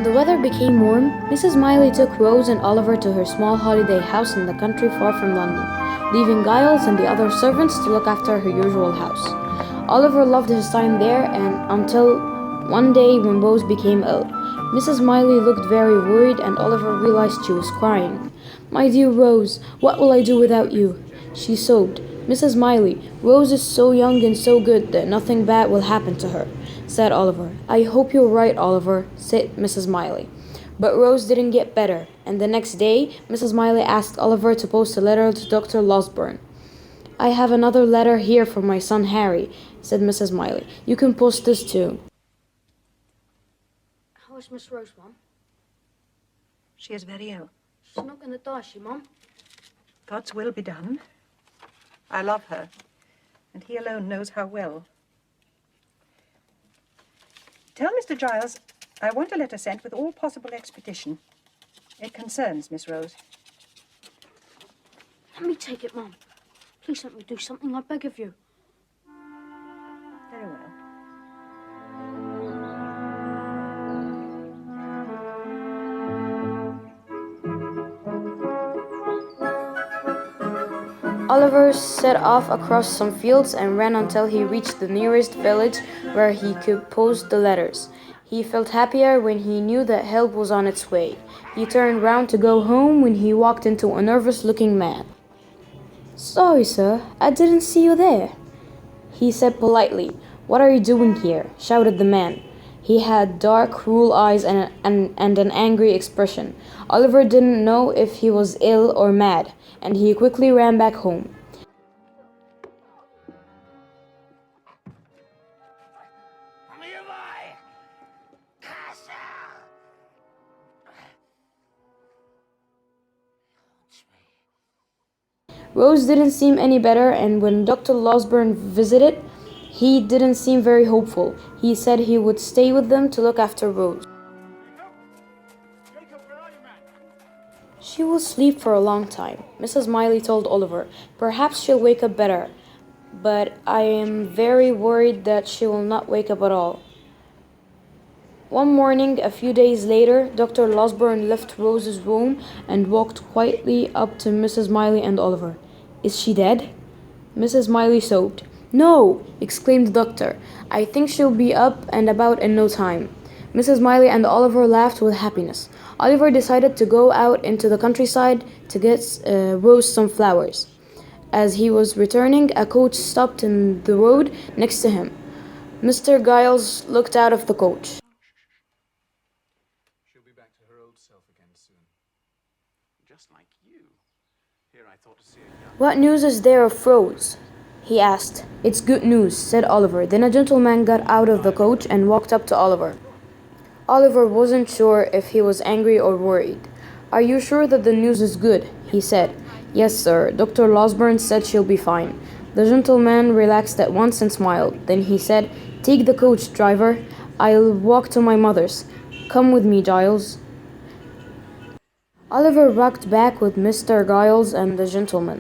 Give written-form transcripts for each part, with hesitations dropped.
the weather became warm, Mrs. Miley took Rose and Oliver to her small holiday house in the country far from London, leaving Giles and the other servants to look after her usual house. Oliver loved his time there and until one day when Rose became ill. Mrs. Miley looked very worried and Oliver realized she was crying. "My dear Rose, what will I do without you?" she sobbed. "Mrs. Miley, Rose is so young and so good that nothing bad will happen to her," said Oliver. "I hope you're right, Oliver," said Mrs. Miley. But Rose didn't get better, and the next day Mrs. Miley asked Oliver to post a letter to Dr. Losberne. "I have another letter here from my son Harry," said Mrs. Miley. "You can post this too." How is Miss Rose, Mum? She is very ill. She's not going to die, is she, Mum? God's will be done. I love her, and he alone knows how well. Tell Mr. Giles I want a letter sent with all possible expedition. It concerns Miss Rose. Let me take it, Mum. Please let me do something, I beg of you. Very well. Oliver set off across some fields and ran until he reached the nearest village where he could post the letters. He felt happier when he knew that help was on its way. He turned round to go home when he walked into a nervous-looking man. "Sorry, sir, I didn't see you there," he said politely. "What are you doing here?" shouted the man. He had dark, cruel eyes and an angry expression. Oliver didn't know if he was ill or mad, and he quickly ran back home. Rose didn't seem any better, and when Dr. Losberne visited, he didn't seem very hopeful. He said he would stay with them to look after Rose. "She will sleep for a long time," Mrs. Miley told Oliver. "Perhaps she'll wake up better, but I am very worried that she will not wake up at all." One morning, a few days later, Dr. Losberne left Rose's room and walked quietly up to Mrs. Miley and Oliver. "Is she dead?" Mrs. Miley sobbed. "No!" exclaimed the doctor. "I think she'll be up and about in no time." Mrs. Miley and Oliver laughed with happiness. Oliver decided to go out into the countryside to get Rose some flowers. As he was returning, a coach stopped in the road next to him. Mr. Giles looked out of the coach. She'll be back to her old self again soon. Just like you. Here I thought to see a young... "What news is there of Rose?" he asked. "It's good news," said Oliver. Then a gentleman got out of the coach and walked up to Oliver. Oliver wasn't sure if he was angry or worried. "Are you sure that the news is good?" he said. "Yes, sir. Dr. Losberne said she'll be fine." The gentleman relaxed at once and smiled. Then he said, "Take the coach, driver. I'll walk to my mother's. Come with me, Giles." Oliver walked back with Mr. Giles and the gentleman.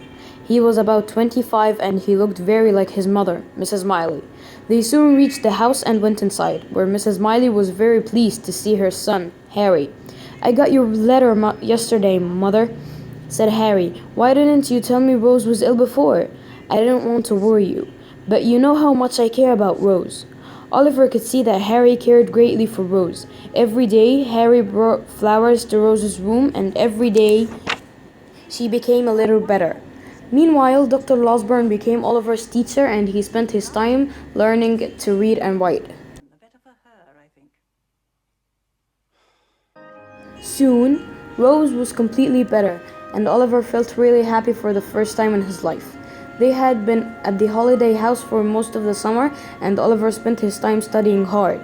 He was about 25 and he looked very like his mother, Mrs. Miley. They soon reached the house and went inside, where Mrs. Miley was very pleased to see her son, Harry. "I got your letter yesterday, Mother," said Harry. "Why didn't you tell me Rose was ill before?" "I didn't want to worry you, but you know how much I care about Rose." Oliver could see that Harry cared greatly for Rose. Every day, Harry brought flowers to Rose's room, and every day she became a little better. Meanwhile, Dr. Losberne became Oliver's teacher, and he spent his time learning to read and write. The better for her, I think. Soon, Rose was completely better, and Oliver felt really happy for the first time in his life. They had been at the holiday house for most of the summer, and Oliver spent his time studying hard.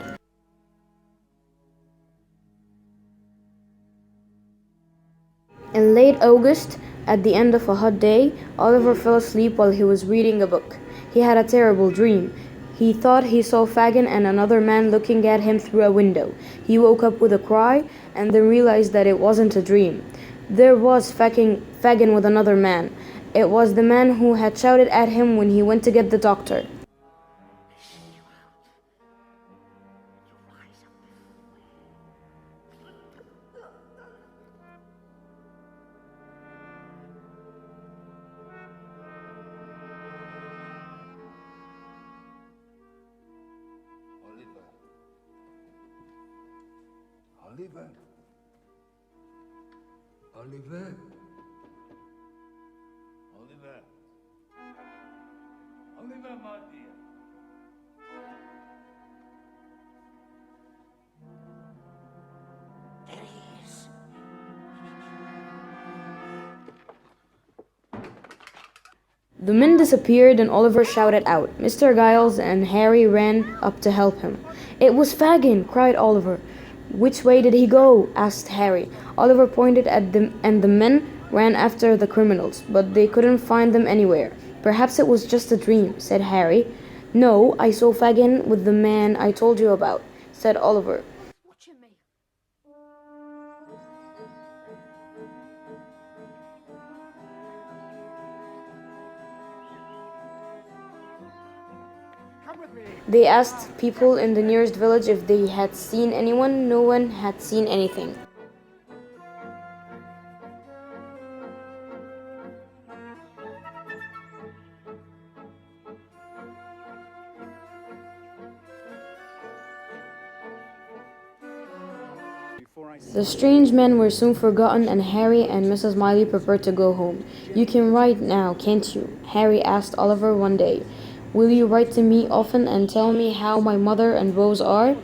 In late August, at the end of a hot day, Oliver fell asleep while he was reading a book. He had a terrible dream. He thought he saw Fagin and another man looking at him through a window. He woke up with a cry and then realized that it wasn't a dream. There was Fagin with another man. It was the man who had shouted at him when he went to get the doctor. Oliver. Oliver. Oliver. Oliver, my dear. There he is. The men disappeared and Oliver shouted out. Mr. Giles and Harry ran up to help him. "It was Fagin!" cried Oliver. "Which way did he go?" asked Harry. Oliver pointed at them and the men ran after the criminals, but they couldn't find them anywhere. "Perhaps it was just a dream," said Harry. "No, I saw Fagin with the man I told you about," said Oliver. Watching me. They asked people in the nearest village if they had seen anyone. No one had seen anything. The strange men were soon forgotten, and Harry and Mrs. Miley prepared to go home. "You can write now, can't you?" Harry asked Oliver one day. "Will you write to me often and tell me how my mother and Rose are?"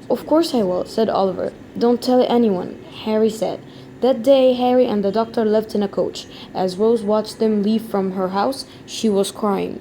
"Of course I will," said Oliver. "Don't tell anyone," Harry said. That day, Harry and the doctor left in a coach. As Rose watched them leave from her house, she was crying.